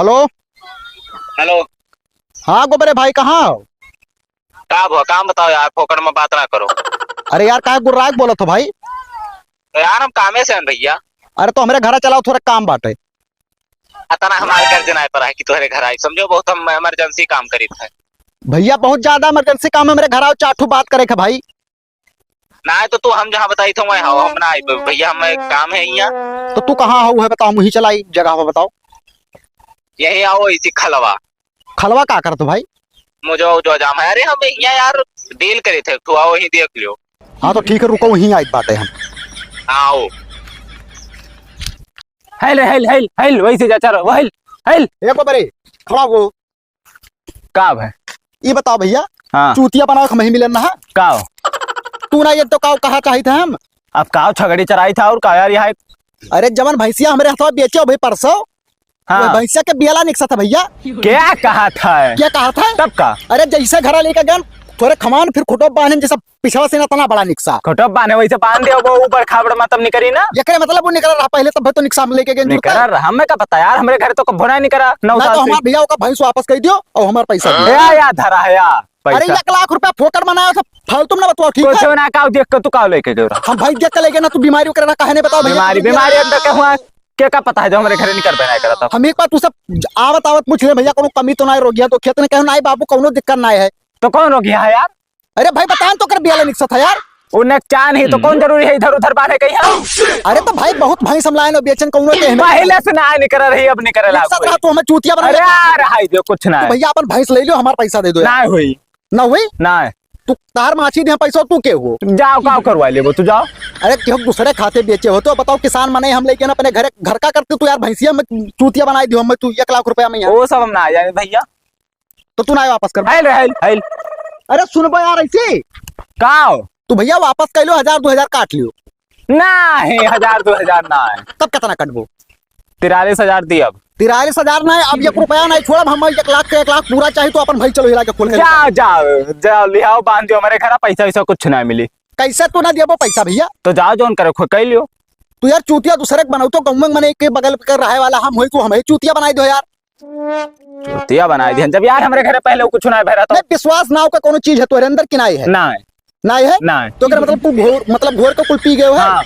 Hello. Hello. हाँ गोबरे भाई कहाँ हो? काम बताओ यार, फोकट में बात ना करो। अरे यार काहे गुर्राक बोला तो भाई। तो यार हम कामे से हैं भैया। अरे तो हमारे घर चलाओ, थोड़ा काम बाटे। अतना हमारे घर जनाए पर है कि तुम्हारे घर आई, समझो बहुत हम इमरजेंसी काम करी थे। भैया बहुत ज्यादा इमरजेंसी काम है, मेरे घर आओ, चाठू बात करे का भाई। ना है तो तू हम जहाँ बताई थे वहीं हम ना आई भैया, हमें काम है यहाँ। तो तू कहाँ हो है बताओ, मुझे चलाई जगह हो बताओ। यही आओ इसी खलवा। खलवा का कर तो भाई। मुझे जो जाम है, अरे हम यहाँ यार डील करे थे, तू आओ वहीं देख लियो। हाँ तो ठीक है, रुको वहीं आई बातें हम। आओ। हेल हेल हेल हेल वही से जा चलो वो हेल हेल ए गोबरे खड़ा हो। का है ये बताओ भैया, हाँ चूतिया बनाओ हम ही मिलन ना। का तू ना ये तो काव कहा चाही थे हम। अब का छगड़ी चराई था और का यार यहाँ अरे जवन भैंसिया हमारे हाथों बेचे भाई परसों। हाँ भैंसिया के बियाला निकसा था भैया। क्या कहा था क्या कहा था तब का अरे जैसे घर लेकर गए थोड़े खमान फिर खुटो बांधे जैसा पिछवा से ना तना बड़ा निकसा। खोटब बाने वैसे बांध दे वो ऊपर खाबड़ मतलब निकरी ना ये मतलब वो निकल रहा पहले तब तो निकसा हम लेके गए निकरा हमें का पता यार, हमारे घर तो कभोना नहीं करा 9 ना साल तो से। हमारे भैया का भैंस वापस कर दियो और हमारा पैसा दियो। या धरा है या अरे पैसा 1 लाख रुपया फोकट बनाया था फालतू में ना बताओ ठीक कुछ है। ना का देख के तू का लेके गयो हम भाई देख के लेके ना तू बीमारी करना कहे नहीं बताओ भैया। बीमारी अंदर के हुआ क्या का पता है जो हमारे घर नहीं कर पाया करा था। हम एक बार तू सब आवत आवत पूछ ले भैया कोनो कमी तो ना रो गया तो खेत ने कहो ना बाबू कोनो दिक्कत ना है। तो कौन हो गया है यार? अरे भाई बता तो कर बियाला निकसा था यार। उन्हें चाह नहीं तो कौन जरूरी है इधर उधर बांधे कहीं हम? अरे तो भाई बहुत भैंस हम लाए ना बेचन कोनो के पहले से ना नहीं कर रही अब नहीं करे निकसा था तो हमें चूतिया बना अरे यार हाय जो कुछ ना तो है भैया अपन भैंस ले लो हमारा पैसा दे दो ना हुई ना हुई ना तू तार माछी दे पैसा तू के हो। जाओ का करवा ले वो तू जाओ। अरे क्यों दूसरे खाते बेचे हो तो बताओ किसान मने हम लेके ना अपने घर का करते तू यार भैंसिया में चूतिया बनाई दियो हम तू 1 लाख रुपया में यार। वो सब हम ना आ जाए भैया तो तू ना वापस कर। हेल हेल हेल अरे सुन यार ऐसे काओ तू भैया वापस कर लो 1000-2000 काट लियो। ना है 1000-2000 ना है तब कितना कटबो 43,000 दी अब 43,000 ना है अब 1 रुपया नहीं छोड़ हम 1 लाख के 1 लाख पूरा चाहिए तो अपन भाई चलो हिला के खोल के जाओ जाओ जाओ लिहाओ बांध दियो हमारे घर पैसा वैसा कुछ ना मिली कैसे तू ना दिया पैसा भैया। तो जाओ जोन करे खो कह लियो। तू यार चूतिया दूसरे बनाओ तो गाँव में मने के बगल कर रहे वाला हम हो तू हमें चूतिया बनाई दो यार। चूतिया बना दी जब यार हमारे घर पहले कुछ ना भरा था। विश्वास ना हो का कोनो चीज है तो अंदर की नहीं है ना है नहीं है ना है तो अगर मतलब तू घोर के कुल पी गए हो है। हाँ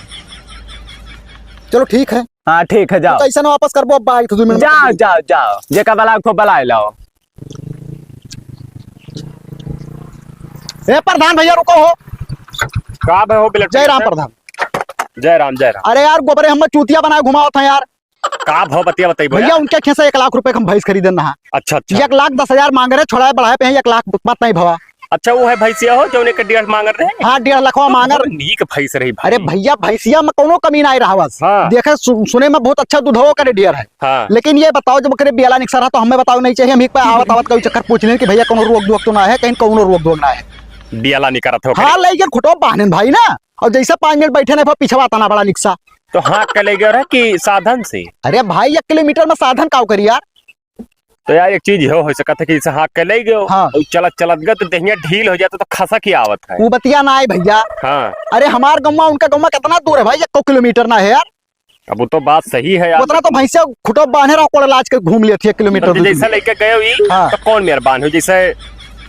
चलो ठीक है हाँ ठीक है जाओ कैसे ना वापस करबो अब बाइक तो जाओ जाओ जाओ जे का बला को बला लाओ। ए प्रधान भैया रुको हो। का हो जय राम प्रधान। जय राम जय राम। अरे यार गोबरे हम चूतिया बनाए घुमाओ था यार। का भाव बतिया बताई भैया उनके खेसा 1 लाख रुपए हम भैंस खरीदन रहा। अच्छा अच्छा 1,10,000 मांग रहे छोड़ा बढ़ाए पे 1 लाख बात नहीं भवा। अच्छा वो है भैंसिया हो जो उन्हें 1.5 मांग रहे हैं। हाँ 1.5 लाख मांग रहे। नीक भैंस रही भाई। अरे भैया भैंसिया में कोनो कमी नहीं रहा बस। हाँ। देखे सुने में बहुत अच्छा दूध हो करे डियर है। हाँ। लेकिन ये बताओ जब करे बियाला निकसा रहा तो हमें बताओ नहीं चाहिए हम एक बार आवत आवत कोई चक्कर पूछ लें कि भैया कोनो रोक दोक तो ना है कहीं कोनो रोक दोक ना है। बियाला नहीं करत हो। हाँ लेकिन खुटो बहन भाई ना और जैसे 5 मिनट बैठे नहीं पिछवा तना बड़ा निकसा। तो हाँ कले गए कि साधन से। अरे भाई 1 किलोमीटर में साधन काव करी यार। तो यार एक चीज हो सकता है कि जैसे हाँ कले गए हाँ। चलत चलत गए तो देहिया ढील हो जाता तो खसा की आवत है। वो बतिया ना है भैया। हाँ। अरे हमार गम्मा उनका गम्मा कितना दूर है भाई 1 किलोमीटर ना है यार। अब वो तो बात सही है यार। उतना तो भैंसिया खुटो बांधे रहा कोड़ लाज के घूम लेती 1 किलोमीटर जैसे लेके गए हुई हाँ। तो कौन मेहरबान हो जैसे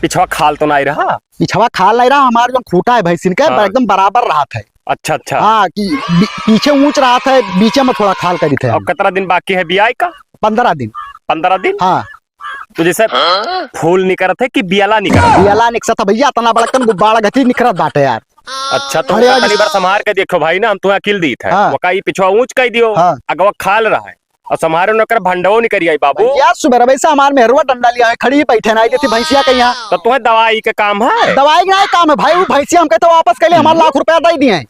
पिछवा खाल तो नहीं रहा। पिछवा खाल नहीं रहा हमारे जो खूटा है भैंसिन का हाँ। एकदम बराबर रहा था। अच्छा अच्छा। हाँ कि पीछे ऊंच रहा था बीचे में थोड़ा खाल करी थे। अब कितना दिन बाकी है बियाह का? 15 दिन। 15 दिन। हाँ तो जैसे फूल निकलत है कि बियाला निकलत? बियाला निकसा था भैया इतना बड़ा कन गुब्बारा गति निकलत बाटे यार। अच्छा तो अरे पहली बार संभार के देखो भाई ना हम तुम्हें अकिल दी थे। हाँ। वो का पिछवा ऊंच कर दियो। हाँ। अगवा खाल रहा है और संभारे नकर भंडो नहीं करी आई बाबू। यार सुबह वैसे हमारे मेहरुआ डंडा लिया है खड़ी बैठे ना थी भैंसिया के यहाँ। तो तुम्हें दवाई के काम है? दवाई का काम है भाई वो भैंसिया हम कहते वापस के लिए हमारे 1 लाख रुपया दे दिए।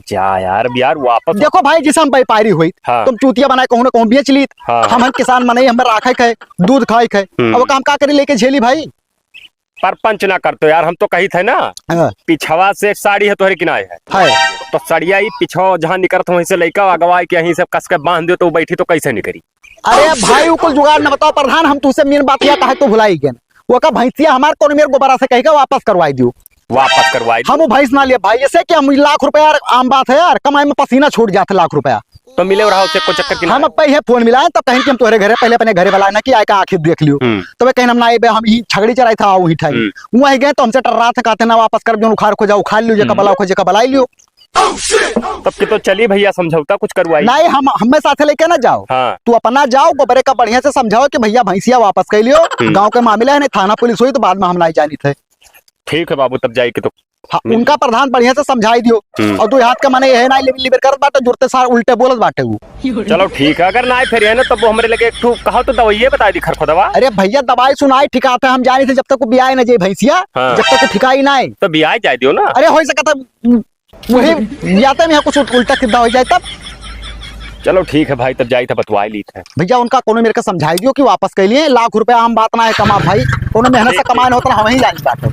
जा यार वापस देखो भाई जिसे हम व्यापारी हुई हाँ। तुम चूतिया बनाए कहूँ ना कहूँ बेच ली। हाँ। हम किसान मनाई हमें राखे खाए दूध खाए खाए अब काम का करे लेके झेली भाई। पर पंच ना करते यार हम तो कही थे ना। हाँ। पिछवा से साड़ी है तुम्हारे किनारे है तो सड़िया ही पिछवा जहाँ निकलत वहीं से लैका अगवा के यहीं से कस के बांध दो तो बैठी तो कैसे निकली? अरे भाई वो कुल जुगाड़ न बताओ प्रधान हम तुझसे मेन बात यह कहे तो भुलाई गए वो का भैंसिया हमारे कौन मेरे गोबरा से कहेगा वापस करवाई दियो। वापस करवाई हम वो भैंस ना लिया भाई ऐसे कि हम 1 लाख रुपया आम बात है यार कमाई में पसीना छूट जाता 1 लाख रुपया। तो मिले रहा उससे कोई चक्कर की हम पहले फोन मिलाए तब कहीं कि हम तुम्हारे घरे पहले अपने घरे वाला ना कि आए का आखिर देख लियो। तो वे कहीं हम ना आए हम ही छगड़ी चराई था वही ठाई वहीं गए तो हमसे टर्रा था कहते ना वापस कर जो उखाड़ को जाओ उखाड़ लियो जे कबला खोजे कबलाई लियो। तब के तो चलिए भैया समझौता कुछ करवाई। नहीं हम हमें साथे लेके ना जाओ। हाँ। तू अपना जाओ गोबरे का बढ़िया से समझाओ कि भैया भैंसिया वापस कर लियो गाँव के मामले है नहीं थाना पुलिस हुई तो बाद में हम नहीं जानी थे। ठीक है बाबू तब जाएगी तो हाँ, उनका प्रधान बढ़िया से समझाई दियो और दो हाथ का माने है ना लिबर कर बाटे जुड़ते सार उल्टे बोलत बाटे वो। चलो ठीक है अगर ना आए फिर है ना तब वो हमारे लगे कहा तो दवाई बता दी खर दवा। अरे भैया दवाई सुनाई ठिकाते हम जानी थे जब तक वो बियाह न जे भैंसिया जब तक वो ठिकाई ना आए तो बियाह जाए दियो ना। अरे हो सकता वही जाते में कुछ उल्टा सीधा हो जाए तब। चलो ठीक है भाई तब जाई था बतवाई ली थे भैया उनका कोनो मेरे को समझाई दियो कि वापस कर लिए लाख रुपए आम बात ना है कमा भाई कोनो मेहनत से कमाने होता हम ही जानी बात है।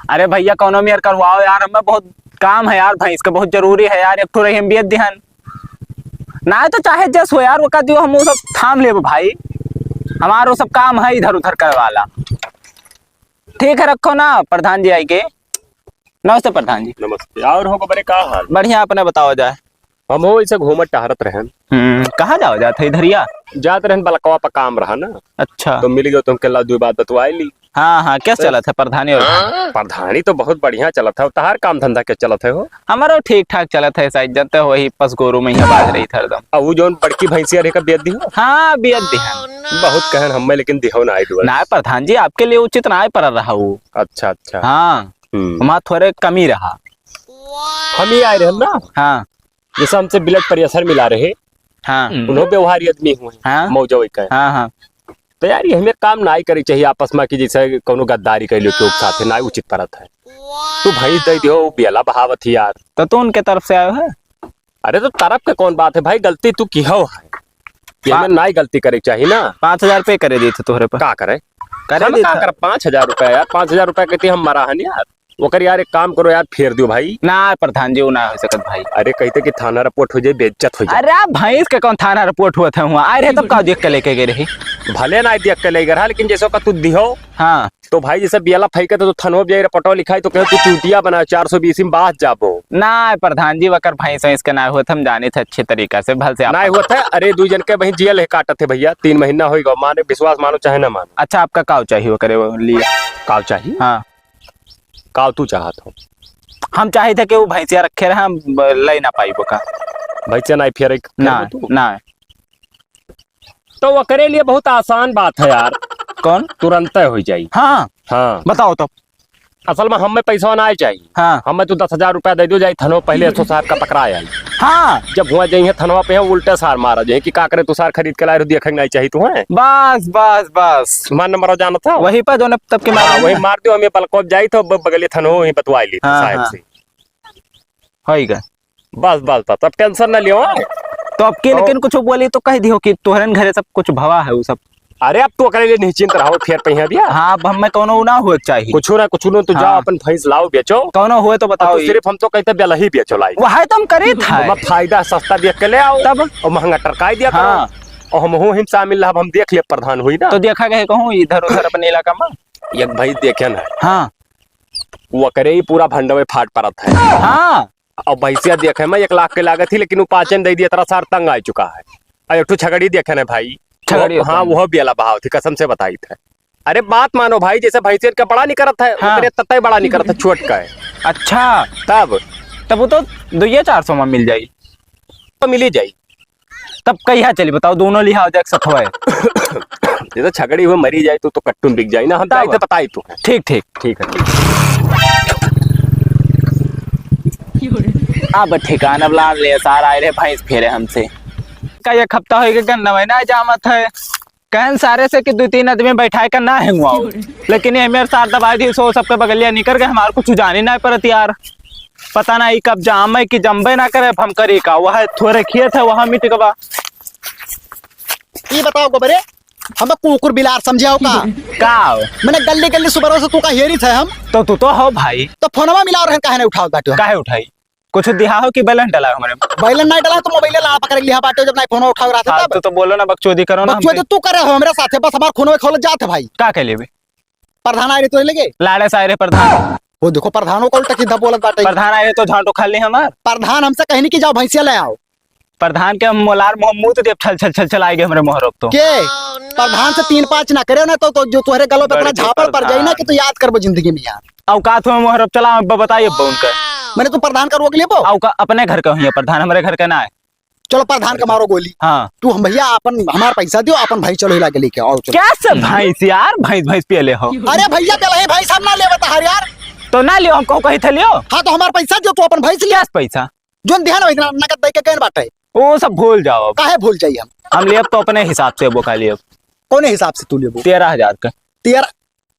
अरे भैया कौनो मेयर करवाओ यार हमें बहुत काम है यार भैंस का बहुत जरूरी है यार एक ठो रही बियत ध्यान ना तो चाहे जस हो यार वो का दियो हम वो सब थाम ले भाई हमारो सब काम है इधर उधर करे वाला। ठीक है रखो ना प्रधान जी आई के। नमस्ते प्रधान जी। नमस्ते और हो बड़े का हाल। बढ़िया अपने बताओ जाए। हम हो इसे घूमत टहरत रहन। कहाँ जाओ जाते इधरिया जाते रहन बलकवा पर काम रहा ना। अच्छा तो मिल गयो तुम के दो बात बतवाई ली। हाँ हाँ क्या चला था प्रधानी और प्रधानी तो बहुत बढ़िया चला था तहार काम धंधा क्या चला था हो। हमारा ठीक ठाक चला था ऐसा इज्जत वही पस गोरू में बाज रही था एकदम। अब वो जोन बड़की भैंसिया रे का बेद दी हो। हाँ बेद ध्यान बहुत कहन हमें लेकिन दिहो ना आई दुआ ना प्रधान जी आपके लिए उचित ना पर रहा वो। अच्छा अच्छा हाँ वहाँ थोड़े कमी रहा। हम ही आए रहे ना। हाँ जैसे हमसे ब्लड प्रेशर मिला रहे। हाँ उन्होंने व्यवहारी आदमी हुए। हाँ मौजा वही का हाँ हाँ तो यार ये हमें काम ना ही करी चाहिए आपस में कि जैसे कोनो गद्दारी कर लो के साथ ना उचित परत है। तू भाई दे दियो बेला बहावत ही यार तो उनके तरफ से आयो है। अरे तो तरफ के कौन बात है भाई गलती तू की हो है कि हमें ना ही गलती करे चाहिए ना। 5,000 रुपये करे दिए थे तोहरे पर का करे करे का कर 5,000 रुपया यार 5,000 रुपया कहते हम मरा है यार वो कर यार एक काम करो यार फेर दियो भाई। ना प्रधान जी वो ना हो सकत भाई। अरे कहते कि थाना रिपोर्ट हो जाए बेइज्जत हो जाए। अरे भैंस के कौन थाना रिपोर्ट हुआ था वहाँ आए रहे तब का देख के लेके गए रही। भले ना देख के ले गया लेकिन जैसे का तू दिहो हाँ तो भाई जैसे बियाला फेंके तो थनो जाए रिपोर्टो लिखाई तो कहे तू चूतिया बना 420 में बात जाबो ना प्रधान जी वकर भैंस इसके ना हुआ था हम जाने थे अच्छे तरीका से भल से ना हुआ था। अरे 2 जन के वही जेल है काटा थे भैया 3 महीना हो गया माने विश्वास मानो चाहे ना मानो। अच्छा आपका काव चाहिए वो करे वो लिया काव चाहिए। हाँ काव तू चाहत हो हम चाहे थे कि वो भैंसिया रखे रहे हम ले ना पाई वो का भैंसिया नहीं फेर ना ना तो वो करे लिए बहुत आसान बात है यार कौन तुरंत हो जाये। हाँ हाँ बताओ तो असल में हमें पैसा ना चाहिए। हाँ हमें तो 10,000 रुपया दे दो जाए थनो पहले 100 साहब का पकड़ा आई। हाँ जब हुआ जाइए थनवा पे उल्टे सार मारा जाए कि का करे तू सार खरीद के लाए देखे नहीं चाहिए तू है बस बस बस मान नंबर जाना था वही पर जो ने तब के मारा वही मार दियो हमें पलकोप जाई तो बगले थनो वही बतवाई ली साहब से होइगा बस बस बस अब टेंशन न लियो। तो अब के लेकिन कुछ बोली तो कह दियो कि तोहरन घरे सब कुछ भवा है वो सब। अरे अब तो करे लिए निश्चिंत रहो फेर पहिया दिया। हाँ अब हमें कोनो ना हुए चाहिए कुछ ना तू जाओ अपन भैंस लाओ बेचो कोनो हुए तो बताओ। तो सिर्फ हम तो कहते बेला ही बेचो लाई वह तो हम करे था फायदा सस्ता देख के ले आओ तब और महंगा टरकाई दिया हाँ और हम हो हिम शामिल हम देख ले प्रधान हुई ना तो देखा गए कहूँ इधर उधर अपने इलाका में एक भाई देखे ना हाँ वो करे ही पूरा भंडवे फाट परत है। हाँ और भैंसिया देखे मैं 1 लाख के लागत थी लेकिन वो 5 दे दिया तरह सार तंग आ चुका है। और एक छगड़ी देखे ना भाई हाँ वो बेला बहाव थी कसम से बताई थे। अरे बात मानो भाई जैसे भैंसिया का बड़ा नहीं करत है हाँ। तत्ता बड़ा नहीं करता छोट का है। अच्छा तब वो तो 200-400 में मिल जाये तो मिल ही जाये तब कहिया चली बताओ दोनों लिहाज जाए सत है जैसे छगड़ी हुए मरी जाए तो कट्टून बिक जाए ना हम तो बताई तू ठीक ठीक ठीक है अब ठिकाना बुला ले सार आए रहे भैंस फेरे हमसे का एक हफ्ता हो गया गन्ना महीना जामत है कहन सारे से कि 2-3 आदमी बैठाए कर ना है हुआ लेकिन ये मेरे साथ दबाई दी सो सबके बगलिया निकल गए हमारे कुछ जाने ना परत यार पता नहीं कब जाम है कि जम्बे ना करे हम करी का वह थोड़े खेत है वहां मिट गवा। ये बताओ गोबरे हमें कुकुर बिलार समझाओ का मैंने गली गली सुबह से तू का हेरी थे हम तो तू तो हो भाई तो फोनवा मिला रहे काहे नहीं उठाओ बाटो काहे उठाई कुछ दिहा हो कि बैलेंस डला हमारे बैलेंस नहीं डला तो मोबाइल ला पकड़ लिया बाटो जब नहीं फोन उठाओ रहा था तो बोलो ना बकचोदी करो ना बकचोदी तू करे हो मेरे साथ बस हमार फोन खोल जात है भाई का के लिए प्रधान आए तो लगे लाड़े सारे प्रधान वो देखो प्रधानों को उल्टा सीधा बोलत बाटे। प्रधान आए तो झांटो खा ली हमार। प्रधान हमसे कहनी कि जाओ भैंसिया ले आओ। प्रधान के हम मोलार मुंह तो देव छल छल छल छल आएंगे हमारे मोहरब तो। के प्रधान से 3-5 ना करे ना तो जो तुम्हारे गलों पे अपना झापड़ पड़ जाए ना कि तो याद करबो जिंदगी में यार। औकात में मोहरब चला बताइए उनका। मैंने तो प्रधान का रोक लिया औकात अपने घर का हुई है, प्रधान हमारे घर का ना है। चलो प्रधान का मारो गोली। हाँ तू हम भैया अपन हमारा पैसा दियो, अपन भाई चलो हिला के लेके आओ। क्या सब भैंस यार, भैंस पियले हो। अरे भैया पहले भाई साहब ना ले बता यार। तो ना लियो, हमको कही था लियो। हाँ तो हमारा पैसा दियो, तू अपन भाई से लिया पैसा जो ध्यान वही नकद दे के कहन बाटे। वो सब भूल जाओ, काहे भूल जाइए हम लिए तो अपने हिसाब से वो खा लिए। कौन हिसाब से तू ले 13,000 का। 13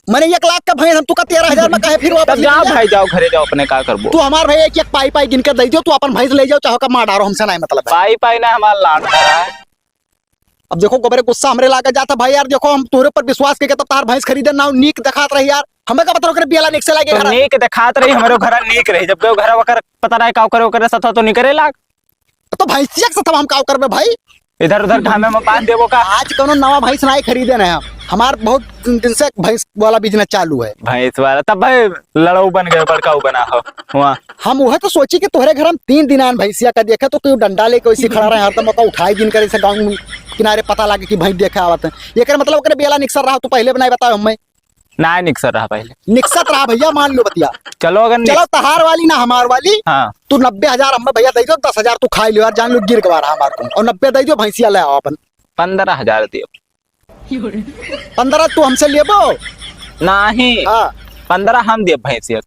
मैंने 1 लाख का भैंस हम तू का 13,000 में काहे फिर वापस जाओ भाई, जाओ घरे जाओ, अपने का करबो। तू हमार भाई एक पाई पाई गिन के दे दियो, तू अपन भैंस ले जाओ, चाहो का मार डारो, हमसे नहीं मतलब है। पाई पाई ना हमारा लाड रहा है। अब देखो गोबरे गुस्सा हमरे लागे जाता भाई यार। देखो हम तोरे पर विश्वास करके तब तार भैंस खरीदे ना नीक दिखात रही यार। हमें का पता करे बियाला निक से लागे तो नीक दिखात रही हमारे घर नीक रही, जब गए घर वकर पता नहीं का करे ओकरे साथ तो निकरे लाग। तो भैंसिया के साथ हम का करबे भाई। इधर उधर घामे में बांध देबो का। आज कोनो नवा भैंस नहीं खरीदे ना हम। हमार बहुत दिन से भैंस वाला बिजनेस चालू है। भैंस वाला तब भाई लड़ऊ बन गए, बड़काऊ बना हो हुआ। हम वह तो सोची कि तोहरे घर हम 3 दिन आन भैंसिया का देखे तो तू डंडा लेके वैसे खड़ा रहे हर मौका उठाई दिन करे से गांव किनारे पता लागे कि भैंस देखे आवत है। एकर मतलब ओकरे बेला निक्सर रहा, तू पहले बनाई बताओ हमें। ना निक्सर रहा पहले, निक्सत रहा भैया, मान लो बतिया। चलो अगर चलो तहार वाली ना हमार वाली। हाँ तू 90,000 हमें भैया दे दो, 10,000 तू खाई लियो यार, जान लो गिर गवा रहा हमार को। और 90 दे दो, भैंसिया ले आओ अपन। 15,000 दियो। 15 तू हमसे लेबो नहीं। हाँ 15 हम दिए भैंसिया।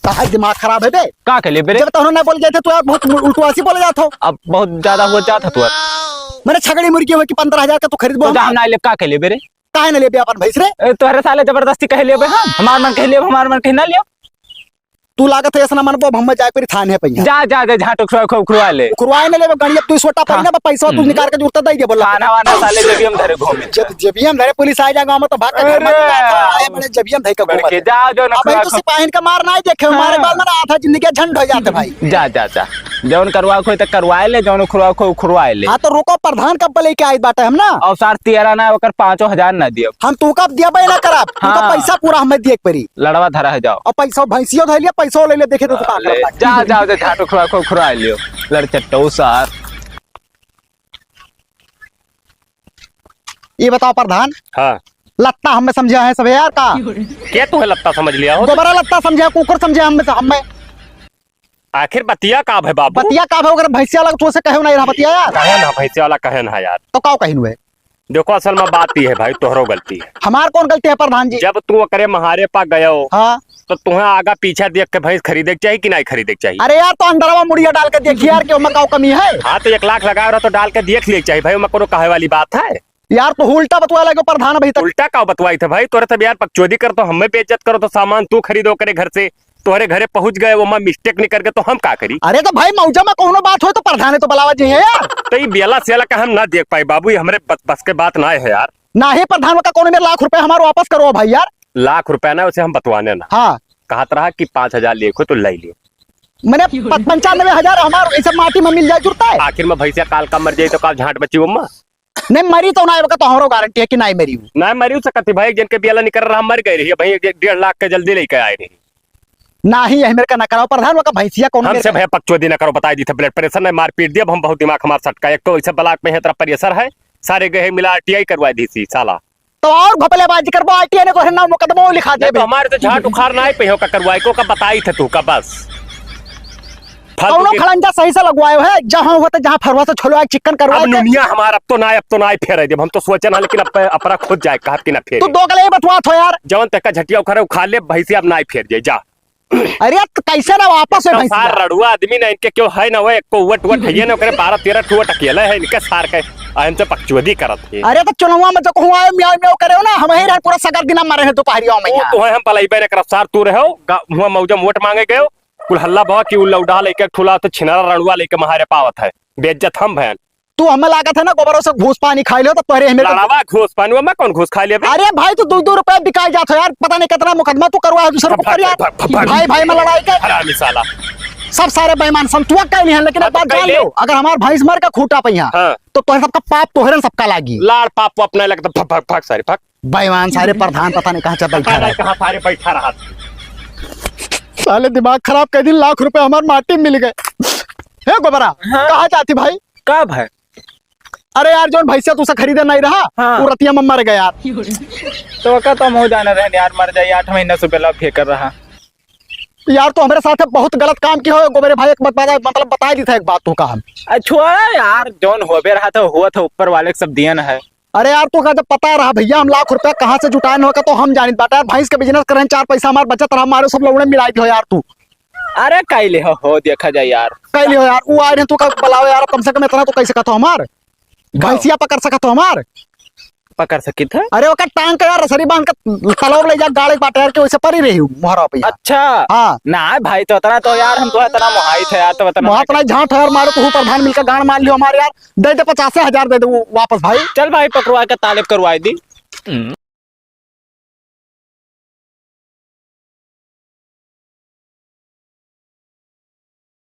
कहा दिमाग खराब है बे। का के लिए बेरे, जब तोहने बोल गए थे तो यार बहुत उल्टवासी बोले जात हो। अब बहुत ज्यादा हो जाता तू। मैंने छगड़ी मुर्गी हो कि 15,000 का तू खरीदबो। तो हम ना ले का के लिए बेरे, काहे ना लेबे अपन भैंस रे। तोहरे साले जबरदस्ती कह लियो बे। हाँ हमार मन कह लियो, हमार मन कह ना लियो। तू लागत है ऐसा ना मनबो, हम जाए पर थान है पैया। जा जा जा झाटो खुरवा ले। खुरवाए ना लेबे गणिया, तू सोटा पहिना बा पैसा तू निकाल के जुड़ता दे दे बोला। खाना वाना साले जब भी हम धरे घूमे, जब भी हम धरे पुलिस आ जाएगा हम तो भाग के घर में आए। मैंने जब भी हम धई का घूम के जा जो ना अब भाई तू सिपाहीन का मार ना देखे हमारे बाल में आधा जिंदगी झंड हो जाते भाई। जा जा जा जौन करवा खोई तो करवाए ले, जौन खुरवा खो खुरवाए ले। हां तो रोको प्रधान कब लेके आई बाटे हम ना। और 13.5 ना ओकर 5,000 ना दियो। हम तू कब दिया बे ना करब, तू तो पैसा पूरा हमें देख परी। लड़वा धरा है जाओ। और पैसा भैंसियो धर लिया, पैसा ले ले देखे तो जा जाओ जा झाटो खुरवा खो खुरवा लियो लड़चट्टो सार। ये बताओ प्रधान, हाँ लत्ता हमें समझा है सब यार का। क्या तुम्हें लगता समझ लिया हो? दोबारा लत्ता समझा, कुकर समझा हमें। आखिर बतिया का है बाबू? बतिया का है अगर भैंसिया लग तो से कहे नहीं रहा बतिया यार। कहे ना भैंसे वाला कहे ना यार। तो का कहिनु है। देखो असल में बात ये है भाई, तोहरो गलती है। हमार कौन गलती है प्रधान जी। जब तू करे महारे पा गयो हाँ तो तुम्हें आगा पीछा देख के भैंस खरीदे के चाहिए कि नहीं खरीदे के चाहिए? अरे यार तो अंदरवा मुड़िया डाल के देखिए यार क्यों मकाऊ कमी है। हाँ तो 1 लाख लगा रहा तो डाल के देख लिए चाहिए भाई, कोनो कहे वाली बात है यार तो उल्टा बतवा लगे प्रधान अभी तक। उल्टा का बतवाई थे भाई, तोरे सब यार पकचोदी कर तो हमें बेइज्जत करो तो सामान तू खरीदो करे घर से, तुम्हारे घरे पहुंच गए वो मिस्टेक नहीं करके तो हम का करी? अरे तो भाई मौजा में कोनो बात हो तो प्रधान तो बुलावा जी है यार। तो ये बेला सेला का हम ना देख पाए बाबू, ये हमारे बस के बात ना है यार। ना ही प्रधान का कोनो में लाख रुपए हमारे वापस करो भाई यार। लाख रुपया ना उसे हम बतवाने ना। हाँ कहा रहा कि 5,000 लिखो तो ले लियो। मैंने 95,000 हमारे ऐसे माटी में मिल जाए जुड़ता है। आखिर में भैंसिया काल का मर जाये तो काल झाट बची वो नहीं मरी तो ना तो हमारो गारंटी है कि नहीं मरी हूँ। ना मरी सकती भाई, जिनके बेला निकल रहा मर गई रही भाई, 1.5 लाख के जल्दी लेके आए रही। ना ही है मेरे का ना कराओ प्रधान का भैंसिया कौन हमसे भैया पकचोदी ना करो, बताई दी थे ब्लड प्रेशर ने मार पीट दिया, हम बहुत दिमाग हमारा सटका। एक तो इसे ब्लॉक में है तरफ प्रेशर है, सारे गए मिला RTI करवा दी थी साला। तो और घपलेबाजी करबो, RTI ने तो नाम मुकदमा लिखा दे। तो हमारे तो झाट उखाड़ ना पे हो का करवाई को का बताई थे तू का बस कौनो खलंजा सही से लगवायो है, जहां होता जहां फरवा से छोलो चिकन करवाए। अब दुनिया हमारा अब तो ना फेरे जब हम तो सोचे ना, लेकिन अपना खुद जाए कहा कि ना फेरे। तू दो गले बतवा थो यार। जवन तक का झटिया उखाड़े उखाड़ ले भैंसी अब ना फेर जाए जा। अरे तो कैसे ना वापस है भैंसिया। सार रड़ुआ आदमी ना इनके क्यों है ना वो एको उवट उवट है ना करे 12-13 ठुआ टकेला है इनके सार के हमसे पकचोदी करत है। अरे तो चुनवा में जो कहूं आए म्याऊ म्याऊ करे हो ना, हम ही रह पूरा सगर दिन मरे हैं दोपहरियों में यार। तो हम पलाइबे ने करफ्तार तू रहो हुआ मौजा वोट मांगे गयो कुल हल्ला बा कि उ लौडा लेके ठुला तो छिनारा रड़ुआ लेके महारे पावत है, बेइज्जत हम भैन। तू हमें लागत है ना गोबरों से घूस पानी खाई लो तो पहले हमें लड़ावा घूस पानी में कौन घूस खा लिया? अरे भाई तू 2-2 रुपए बिकाई जात हो यार, पता नहीं कितना मुकदमा तू करवा है दूसरे को यार। भाई भाई में लड़ाई के हरामी साला सब सारे बेईमान संतुआ कह नहीं है, लेकिन एक बात जान लो, अगर हमार भैंस मर का खूटा पहिया तो तोहरे सबका पाप तोहरे सबका लागी। लाड़ पाप अपने लगता भग भग भग सारे भग बेईमान सारे प्रधान पता नहीं कहां चल बैठा कहां सारे बैठा रहा। साले दिमाग खराब कर दी, लाख रुपए हमारे माटी में मिल गए। है गोबरा कहाँ जाती भाई? कब है? अरे यार जो भैंसिया तुझसे खरीदे नहीं रहा हाँ। वो रतिया में मर गया यार। तो का तो हो जाना रहने यार, मर जाए 8 महीना से पहले फेंक कर रहा। यार तो हमारे साथ बहुत गलत काम किया हो गोबरे भाई, एक बात मतलब बता दी था एक बात तो का हम। अच्छा यार जोन हो बे रहा था हुआ था, ऊपर वाले के सब दियन है। अरे यार तो का जब पता रहा भैया हम लाख रुपया कहाँ से जुटाए होगा तो हम जानी बाटा यार, भैंस के बिजनेस करें 4 पैसा हमारे बचत रहा, हमारे सब लोगों ने मिलाई थी यार। तू अरे कैले हो देखा जाए यार, कैली हो यार, वो आए रहे तू का बुलाओ यार, कम से कम इतना तो कह सका तो हमार भैंसिया पकड़ सका तो हमार पकड़ सकी था। अरे ओका टांग के यार रसरी बांध के तलाब ले जा गाड़ी बाटे यार के वैसे परी रही हूँ मोहरा पे। अच्छा हाँ ना भाई तो इतना तो यार हम तो इतना मोहाई थे यार, तो इतना वहाँ अपना झाट यार मारो तो प्रधान मिलकर गाड़ मार लियो हमारे यार, दे दे 50,000 दे दे वो वापस भाई। चल भाई पकड़वा के तालिब करवाई दी।